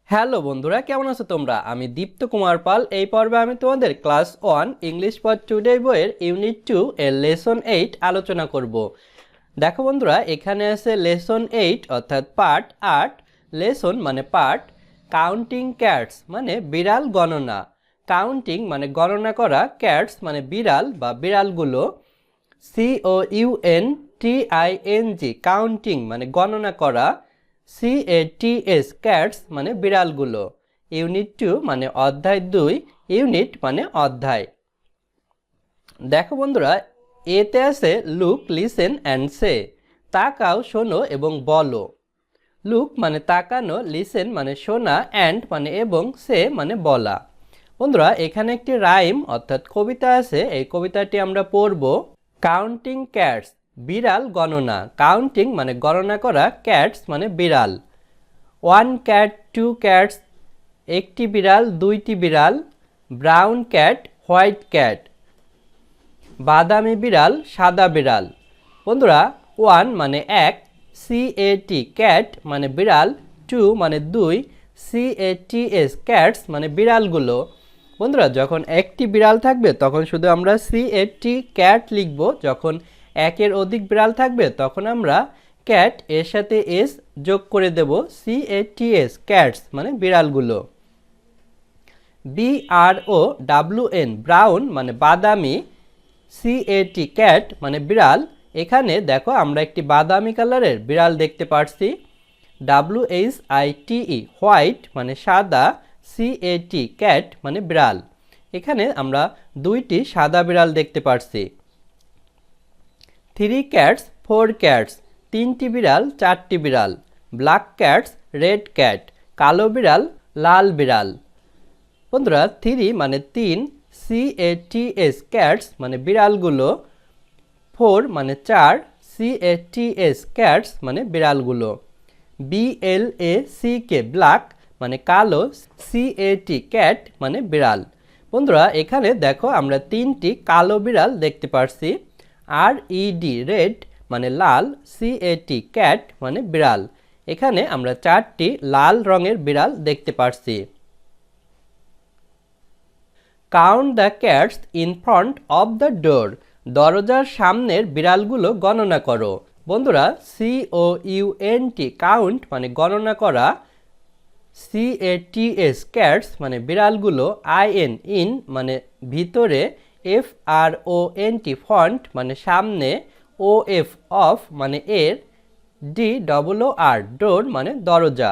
Hello বন্ধুরা, কেমন আছো তোমরা? আমি দীপ্ত কুমার পাল। এই পর্বে আমি তোমাদের ক্লাস 1 ইংলিশ ফর টুডে বইয়ের ইউনিট 2 এর লেসন 8 আলোচনা করব। দেখো বন্ধুরা, এখানে আছে লেসন 8 অর্থাৎ পার্ট 8। লেসন মানে পার্ট, কাউন্টিং ক্যাটস মানে বিড়াল গণনা, কাউন্টিং মানে গণনা করা, ক্যাটস মানে বিড়াল বা বিড়ালগুলো, COUNTING কাউন্টিং মানে গণনা করা, CATS ক্যাটস মানে বিড়ালগুলো। ইউনিট 2 মানে অধ্যায় 2, ইউনিট মানে অধ্যায়। দেখো বন্ধুরা, এতে আছে লুক, লিসেন অ্যান্ড সে, তাকাও, শোনো এবং বলো। লুক মানে তাকানো, লিসেন মানে শোনা, অ্যান্ড মানে এবং, সে মানে বলা। বন্ধুরা, এখানে একটি রাইম অর্থাৎ কবিতা আছে, এই কবিতাটি আমরা পড়ব। কাউন্টিং ক্যাটস বিড়াল গণনা, কাউন্টিং মানে গণনা করা, ক্যাটস মানে বিড়াল। 1 ক্যাট 2 ক্যাটস একটি বিড়াল দুইটি বিড়াল, ব্রাউন ক্যাট হোয়াইট ক্যাট বাদামি বিড়াল সাদা বিড়াল। বন্ধুরা, 1 মানে 1, CAT ক্যাট মানে বিড়াল, 2 মানে 2, CATS ক্যাটস মানে বিড়ালগুলো। বন্ধুরা, যখন একটি বিড়াল থাকবে তখন শুধু আমরা CAT ক্যাট লিখব, যখন একের অধিক বিড়াল থাকবে তখন আমরা ক্যাট এর সাথে এস যোগ করে দেব, CATS ক্যাটস মানে বিড়ালগুলো। BROWN ব্রাউন মানে বাদামি, CAT ক্যাট মানে বিড়াল। এখানে দেখো আমরা একটি বাদামি কালারের বিড়াল দেখতে পাচ্ছি। WHITE হোয়াইট মানে সাদা, CAT ক্যাট মানে বিড়াল। এখানে আমরা দুইটি সাদা বিড়াল দেখতে পাচ্ছি। 3 ক্যাটস 4 ক্যাটস তিনটি বিড়াল চারটি বিড়াল, ব্ল্যাক ক্যাটস রেড ক্যাট কালো বিড়াল লাল বিড়াল। বন্ধুরা, 3 মানে 3, CATS ক্যাটস মানে বিড়ালগুলো, 4 মানে 4, CATS ক্যাটস মানে বিড়ালগুলো। BLACK ব্ল্যাক মানে কালো, CAT ক্যাট মানে বিড়াল। বন্ধুরা, এখানে দেখো আমরা তিনটি কালো বিড়াল দেখতে পাচ্ছি। RED রেড মানে লাল, CAT ক্যাট মানে বিড়াল। এখানে আমরা চারটি লাল রঙের বিড়াল দেখতে পাচ্ছি। Count the cats in front of the door দরজার সামনের বিড়ালগুলো গণনা করো। বন্ধুরা, COUNT কাউন্ট মানে গণনা করা, CATS ক্যাটস মানে বিড়ালগুলো, IN মানে ভিতরে, FRONT ফ্রন্ট মানে সামনে, OF অফ মানে এর, DOOR ডোর মানে দরজা।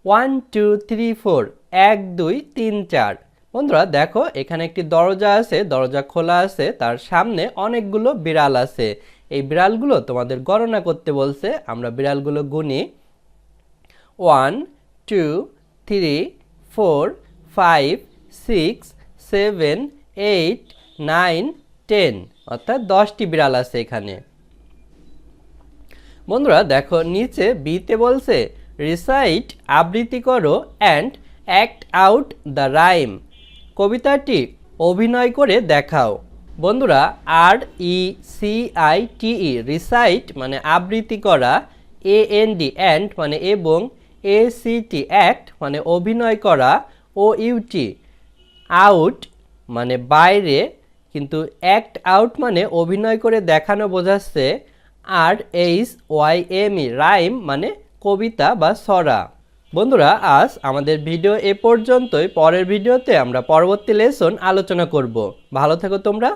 1 2 3 4 1 2 3 4। বন্ধুরা দেখো, এখানে একটি দরজা আছে, দরজা খোলা আছে, তার সামনে অনেকগুলো বিড়াল আছে। এই বিড়ালগুলো তোমাদের গণনা করতে বলছে, আমরা বিড়ালগুলো গুনি। 1 2 3 4 5 6 7 8 9 10 অর্থাৎ 10টি বিড়াল আছে এখানে। বন্ধুরা দেখো, নিচে বিতে বলছে রিসাইট আবৃত্তি করো and act out the rhyme, কবিতাটি অভিনয় করে দেখাও। বন্ধুরা, RECITE রিসাইট মানে আবৃত্তি করা, AND অ্যান্ড মানে এবং, ACT অ্যাক্ট মানে অভিনয় করা, OUT আউট মানে বাইরে, কিন্তু অ্যাক্ট আউট মানে অভিনয় করে দেখানো বোঝাচ্ছে, RHYME রাইম মানে কবিতা বা ছড়া। বন্ধুরা, আজ আমাদের ভিডিও এ পর্যন্তই। পরের ভিডিওতে আমরা পরবর্তী লেসন আলোচনা করব। ভালো থেকো তোমরা।